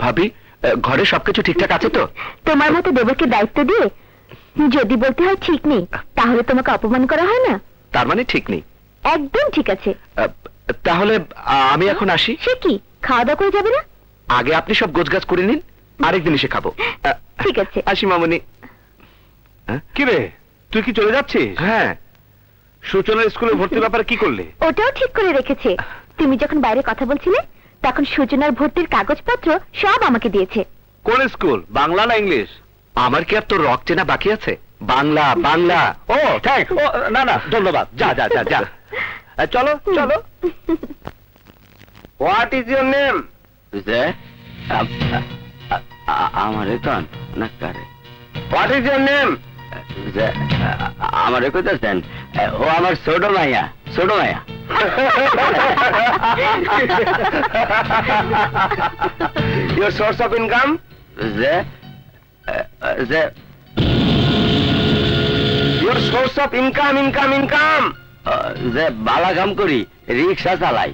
ভাবি, ঘরে সবকিছু ঠিকঠাক আছে তো? তোমার মতো দেবরকে দায়িত্ব দিয়ে যদি বলতে হয় ঠিক নেই, তাহলে তোমাকে অপমান করা হয় না? তার মানে ঠিক নেই? একদম ঠিক আছে। তাহলে আমি এখন আসি। সে কি, খাওয়া দাওয়া করে যাবে না? আগে আপনি সব গোছগাছ করে নিন, আরেকদিন এসে খাবো। ঠিক আছে। আসি মামুনি। কি রে, তুই কি চলে যাচ্ছিস? হ্যাঁ। সূচনার স্কুলে ভর্তির ব্যাপারে কি করলে? ওটাও ঠিক করে রেখেছে। তুমি যখন বাইরে কথা বলছিলে, তখন সূচনার ভর্তির কাগজপত্র সব আমাকে দিয়েছে। কোন স্কুল, বাংলা না ইংলিশ? আমার কি আর তোর রক চেনা বাকি আছে? বাংলা বাংলা। ও থ্যাংক, ও না না ধন্যবাদ, যা যা যা যা। চলো চলো। What is your name? আমার এখন না কারে। What is your name? আমার কইতেছেন, ও আমার ছোট মাইয়া, ছোট মাইয়া। Your source of income? যে যে Your source of income, income. যে বালা কাম করি, রিক্সা চালাই।